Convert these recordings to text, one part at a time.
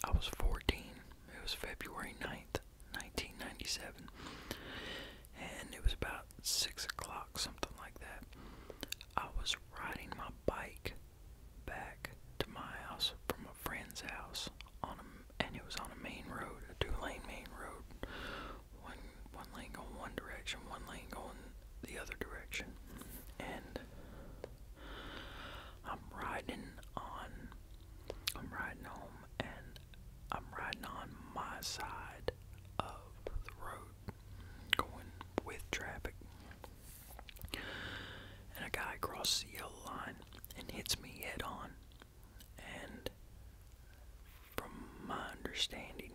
I was 14. It was February 9th, 1997. And it was about 6 o'clock, something like that. I was riding my bike back to my house from a friend's house and it was on a main road, a 2-lane main road. One lane going one direction, one lane going the other direction. And I'm riding home, and I'm riding on my side of the road, going with traffic. And a guy crosses the yellow line and hits me head on. And from my understanding,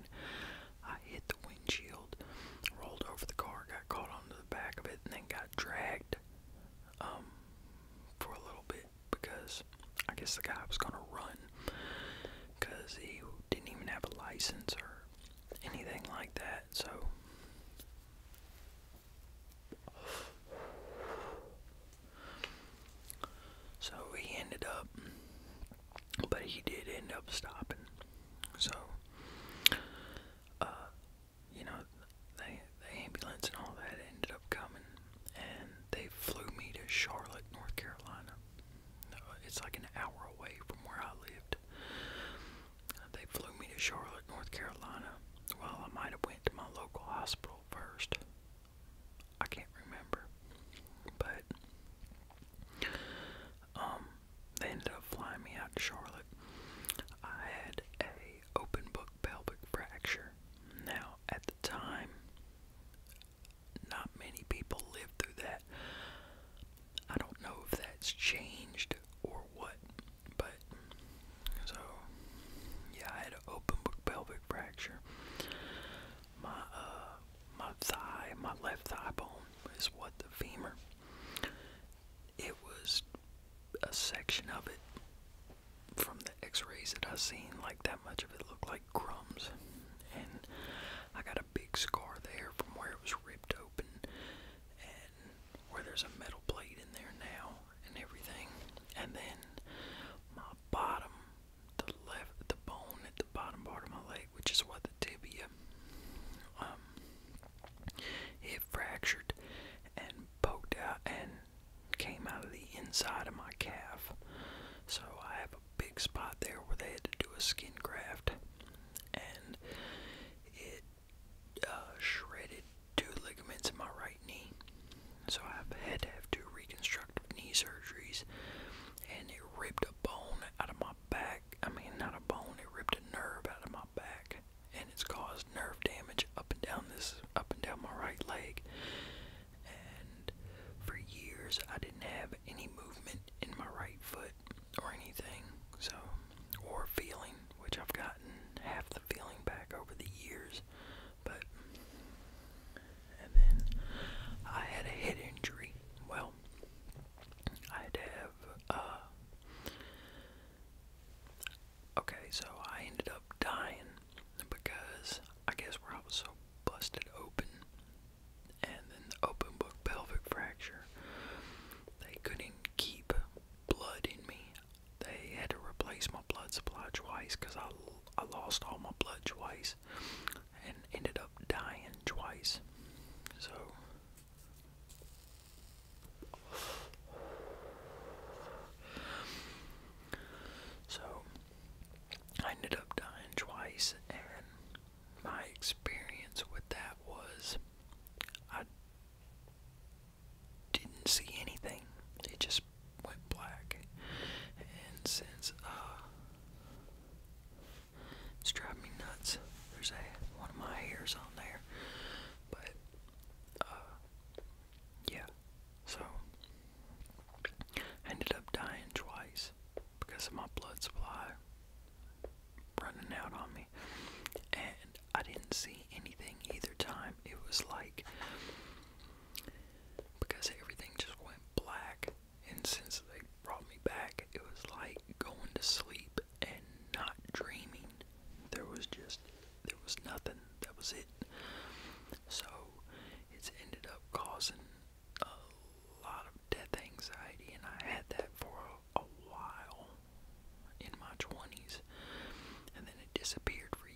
I hit the windshield, rolled over the car, got caught onto the back of it, and then got dragged for a little bit because I guess the guy was going to run because he didn't even have a license or anything like that. So he ended up, but he did end up stopping. So, you know, the ambulance and all that ended up coming, and they flew me to Charlotte, North Carolina. It's like an hour away from where I lived. They flew me to Charlotte, North Carolina. Well, I might have went to my local hospital first. I can't remember. But they ended up flying me out to Charlotte. I had a open book pelvic fracture. Now, at the time, not many people lived through that. I don't know if that's changed or what, but so yeah, I had an open book pelvic fracture. My left thigh bone is what the femur. It was a section of it from the x-rays that I seen, like that much of it looked like crumbs. And I got a big scar there from where it was ripped open and where there's a metal plate in there now and everything. And then my bottom, the bone at the bottom part of my leg, which is what the tibia, it fractured and poked out and came out of the inside of my calf. So I have a big spot there where they had to do a skin graft, and it shredded 2 ligaments in my right knee. So I've had to have 2 reconstructive knee surgeries, and it ripped a bone out of my back. I mean, not a bone, it ripped a nerve out of my back, and it's caused nerve damage up and down my right leg. And for years I didn't have any movement in my right foot or anything, or feeling, which I've gotten half the feeling back over the years. But and then I had a head injury. Well, I had to have okay, so I ended up dying because I guess where I was so busted open, and then the open book pelvic fracture, they couldn't keep blood in me. They had to replace my blood supply twice because I lost all my blood twice and ended up dying twice. So I ended up dying twice, and my experience with that was I didn't see anything. It just went black. And since it's driving me nuts, there's one of my hairs on there. But yeah, so I ended up dying twice because of my blood supply running out on me, and I didn't see anything either time. It was like, because everything just went black, and since they brought me back, it was like going to sleep and not dreaming. There was nothing. That was it. So it's ended up causing a lot of death anxiety, and I had that for a while in my 20s, and then it disappeared for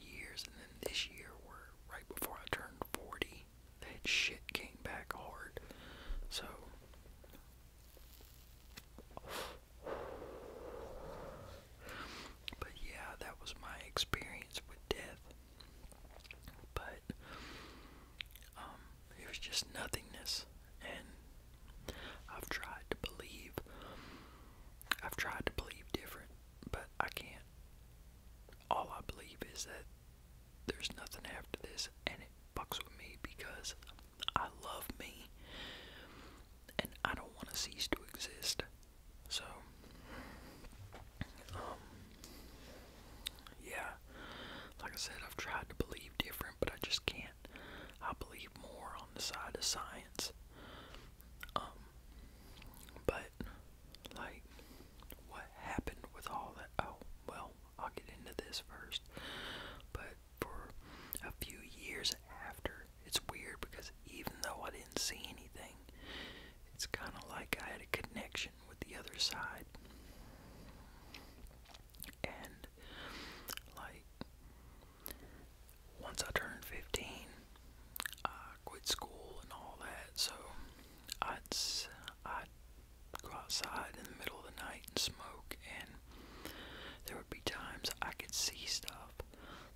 just nothingness. And I've tried to believe. I've tried to believe different, but I can't. All I believe is that there's nothing after this, and it fucks with me because I love me, and I don't want to cease to exist. So, yeah, like I said, I've tried to believe different, but I just can't. I believe more on the side of science. But, like, what happened with all that? Oh, well, I'll get into this first. But for a few years after, it's weird because even though I didn't see anything, it's kind of like I had a connection with the other side. And, like, once I turned 15, I quit school and all that, so I'd go outside in the middle of the night and smoke, and there would be times I could see stuff,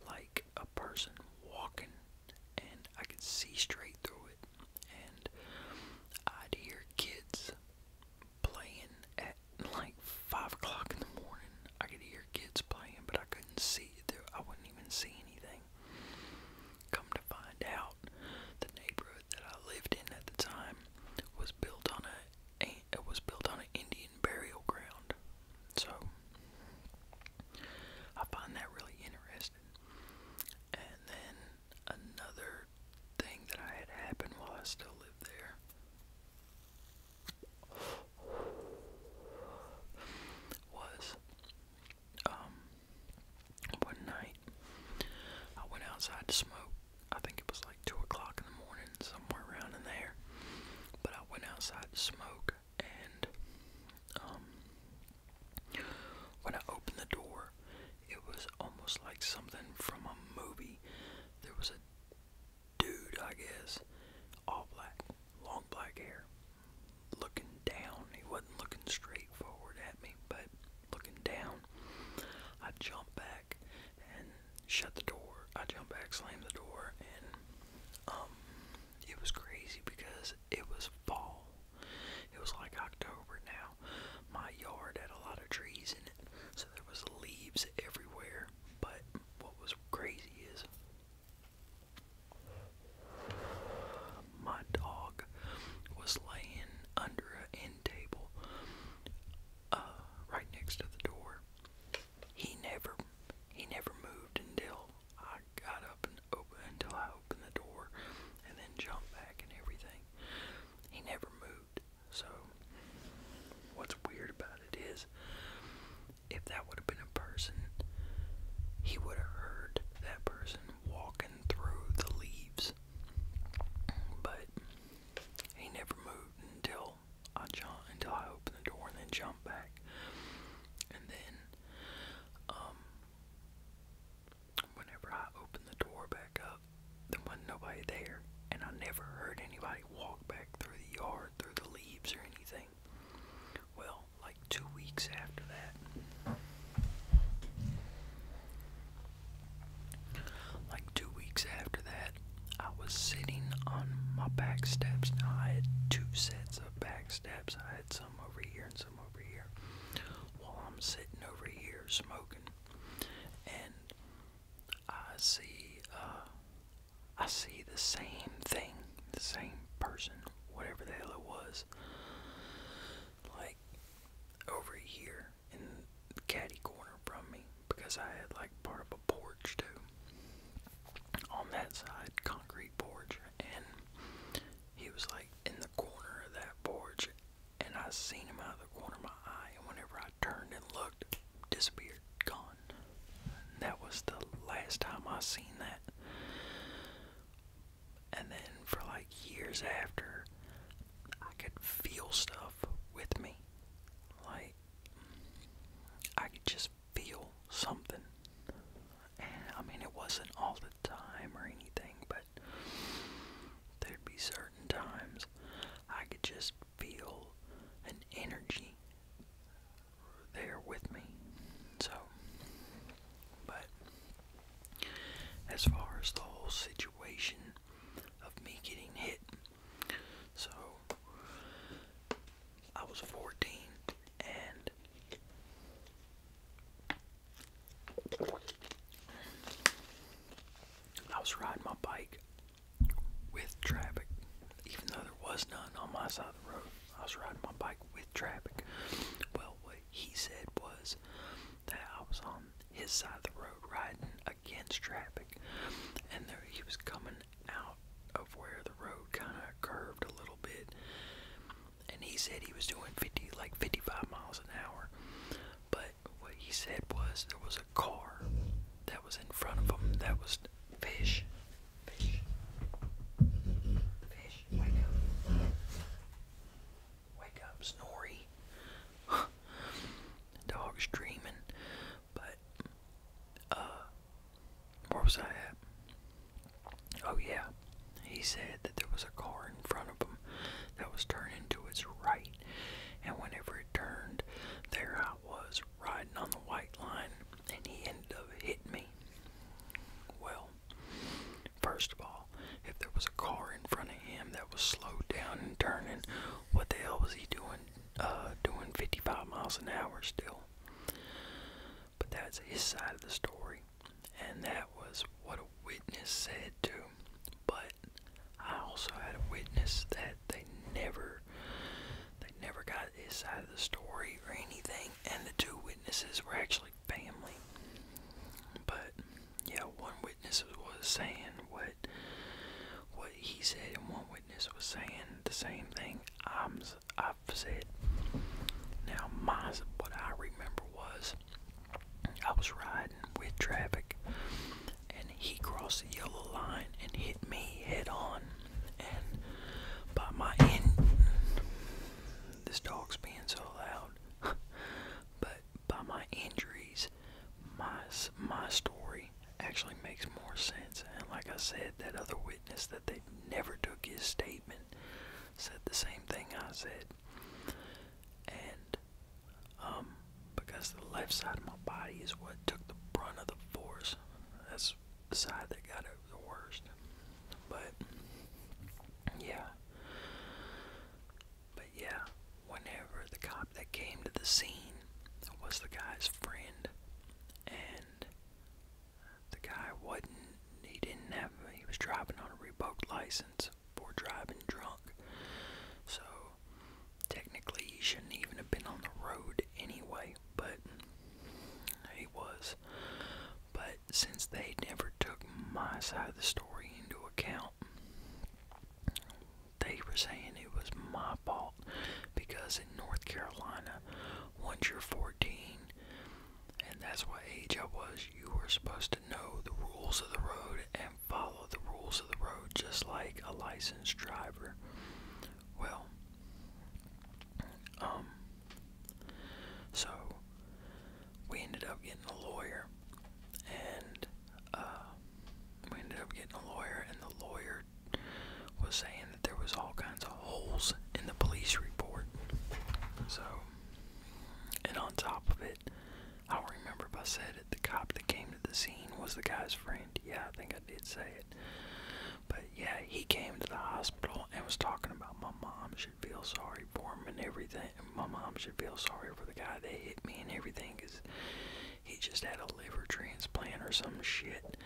like a person walking, and I could see straight through it, and I'd hear kids playing at like 5 o'clock in the morning. I could hear kids playing, but I couldn't see it. I wouldn't even see anything. Come to find out, the neighborhood that I lived in at the time was built on an Indian burial ground. So I find that really interesting. And then another thing that I had happen while I still lived there was one night I went outside to smoke. I think it was like 2 o'clock in the morning, somewhere around in there. But I went outside to smoke, and when I opened the door, it was almost like something from a movie. There was a dude, I guess, all black, long black hair, looking down. He wasn't looking straight forward at me, but looking down. I jumped back and shut the door. I jumped back, slammed the door, and it was crazy because it was fall. It was like October now. My yard had a lot of trees in it, so there was leaves everywhere. But what was crazy is my dog was laying under an end table right next to the door. He never moved until I got up and until I opened the door and then jumped back and everything. He never moved. So what's weird about it is, if that would have been a person, he would have heard that person walking through the leaves. But he never moved until I opened the door and then jumped back. And then whenever I opened the door back up, there wasn't nobody there, and I never heard anybody walk back through the yard, through the leaves or anything. Well, like 2 weeks after that, I was sitting on my back steps. Now, I had 2 sets of back steps. I had some over here and some over here. While I'm sitting over here smoking, and I see the same thing, the same person, whatever the hell it was, like over here in the caddy corner from me, because I had like part of a porch too. On that side, concrete porch, and he was like in the corner of that porch, and I seen him out of the corner of my eye, and whenever I turned and looked, disappeared, gone. And that was the last time I seen that. And then for like years after, I could feel stuff with me. Like, I could just feel something. And I mean, it wasn't all the time or anything, but there'd be certain times I could just feel an energy there with me. So, but as far as the whole situation of me getting hit, was riding my bike with traffic, even though there was none on my side of the road. I was riding my bike with traffic. Well, what he said was that I was on his side of the road riding against traffic, and there he was coming out of where the road kind of curved a little bit, and he said he was doing 55 miles an hour. But what he said was there was a car that was in front of him that was fish, wake up, Snorri. The dog's dreaming. But where was I at? Oh yeah, he said that there was a car in front of him that was turning to its right, and whenever it turned, there I was riding on the white line, and he ended up hitting me. Well, first of all, if there was a car in front of him that was slowed down and turning, what the hell was he doing? Doing 55 miles an hour still. But that's his side of the story, and that was what a witness said too. But I also had a witness that they never got his side of the story or anything, and the two witnesses were actually family. But yeah, one witness was saying what he said, and one witness was saying the same thing I've said. Now, what I remember was I was riding with traffic, and he crossed the yellow line and hit me head on, and by my end, this dog's being so loud, but by my injuries, my story actually makes more sense. And like I said, that other witness that they never took his statement said the same thing I said. And because the left side of my body is what took the brunt of the force, that's the side that got it the worst. But yeah, whenever the cop that came to the scene was the guy's friend, and the guy he was driving on a revoked license for driving drunk, so technically he shouldn't even have been on the road anyway, but he was. But since they never took my side of the story into account, they were saying it was my fault, because in North Carolina, once you're 14, and that's what age I was, you were supposed to know the rules of the road and follow the rules of the road just like a licensed driver. Well, so we ended up getting a lawyer, and the lawyer was saying that there was all kinds of holes in the police report. So, and on top of it, I don't remember if I said it, the cop that came to the scene was the guy's friend. Yeah, I think I did say it. But yeah, he came to the hospital and was talking about my mom should feel sorry for him and everything. My mom should feel sorry for the guy that hit me and everything, because he just had a liver transplant or some shit.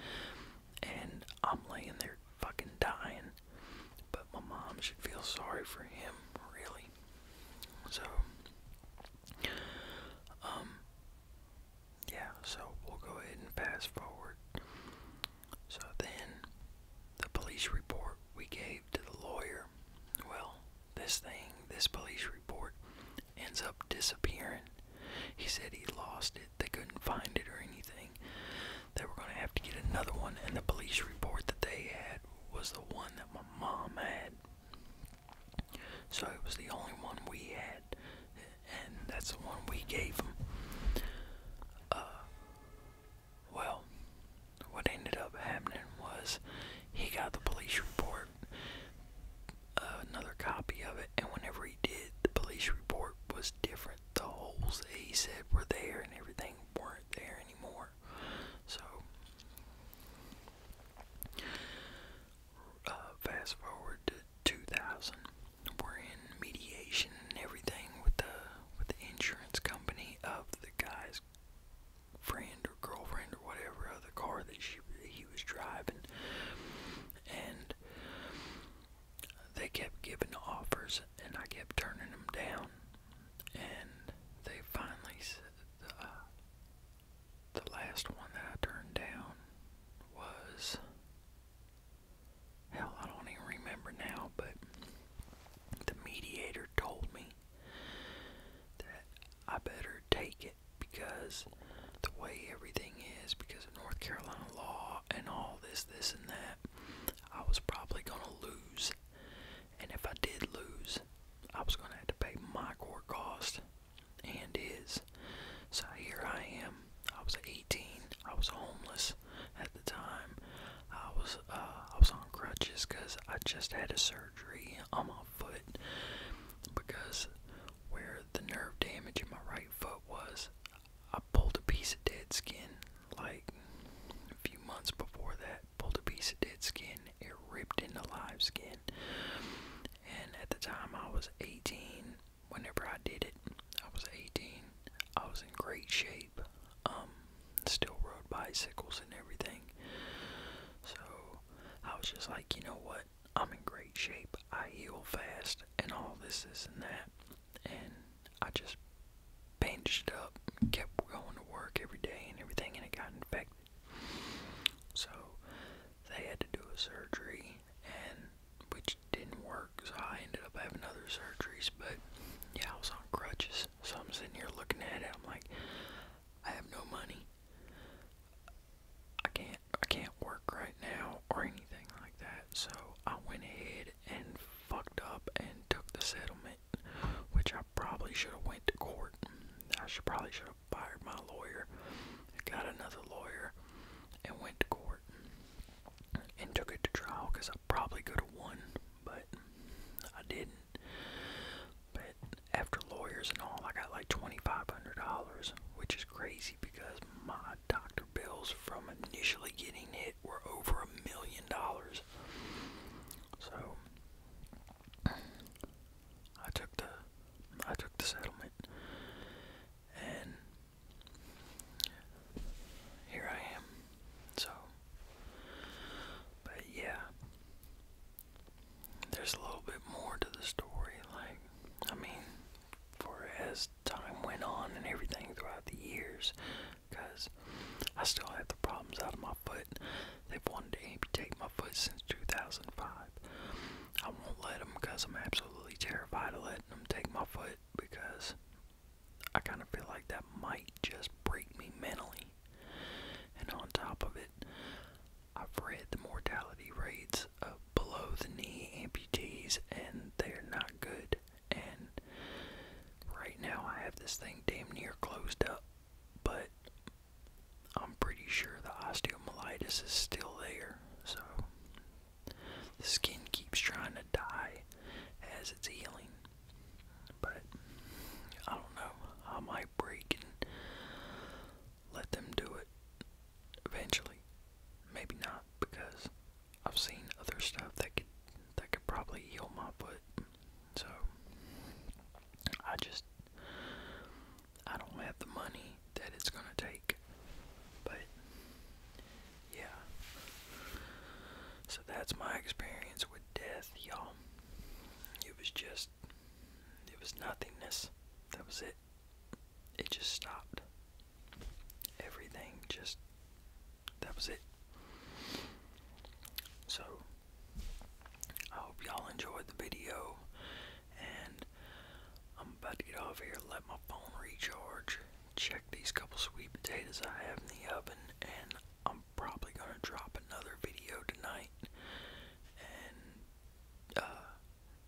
And I'm laying there fucking dying. But my mom should feel sorry for him, really. So, yeah, so we'll go ahead and fast forward. So then, the police report we gave to the lawyer, well, this police report ends up disappearing. He said he lost it, they couldn't find it or anything. They were going to have to get another one, and the police report that they had was the one that my mom had. So it was the only one we had, and that's the one we gave him. Well, what ended up happening was he got the police report, another copy of it, and whenever he did, the police report was different. The holes that he said were there and everything weren't there anymore. So, fast forward to 2000, we're in mediation. this, and that, I was probably gonna lose. And if I did lose, I was gonna have to pay my court cost and his. So here I am. I was 18. I was homeless at the time. I was on crutches because I just had a surgery on my foot, because where the nerve damage in my right foot was, I pulled a piece of dead skin. Like a few months before that, pulled a piece of dead skin. It ripped into live skin. And at the time I was 18. Whenever I did it, I was 18. I was in great shape. Still rode bicycles and everything. So I was just like, you know what? I'm in great shape. I heal fast and all this and that. And I just bandaged up, kept going to work every day and everything, and it got infected. So they had to do a surgery, and which didn't work, so I ended up having other surgeries. But yeah, I was on crutches, so I'm sitting here looking at it. I'm like, I have no money. I can't work right now or anything like that. So I went ahead and fucked up and took the settlement, which I probably should have went to court. Probably should have fired my lawyer, got another lawyer, and went to court and took it to trial, because I probably could have won, but I didn't. But after lawyers and all, I got like $2,500, which is crazy because my doctor bills from initially getting it were over $1 million. So I took the settlement, and here I am. So, but yeah, there's a little bit more to the story. Like, I mean, for as time went on and everything throughout the years, because I still have the problems out of my foot. They've wanted to amputate my foot since 2005. I won't let them, because I'm absolutely terrified of letting them take my foot, because I kind of feel like that might just break me mentally. And on top of it, I've read the mortality rates of below the knee amputees, and they're not good. And right now I have this thing damn near closed up, but I'm pretty sure the osteomyelitis is still there. So the skin keeps trying to die as it's healing. But I don't know. I might break and let them do it eventually. Maybe not, because I've seen other stuff that could probably heal my foot. So I don't have the money that it's gonna take. But yeah. So that's my experience with death, y'all. It was nothingness. That was it. It just stopped. Everything that was it. So, I hope y'all enjoyed the video, and I'm about to get off here, let my phone recharge, check these couple sweet potatoes I have in the oven, and I'm probably gonna drop another video tonight. And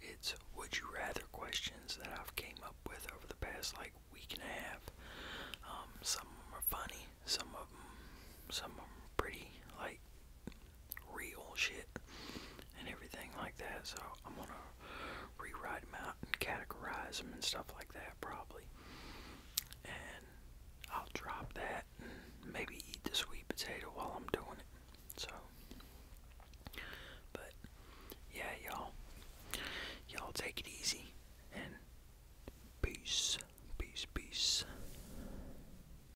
it's would you rather questions that I've came up with over the past like week and a half. Some of them are funny, some of them pretty like real shit and everything like that. So I'm gonna rewrite them out and categorize them and stuff like that probably.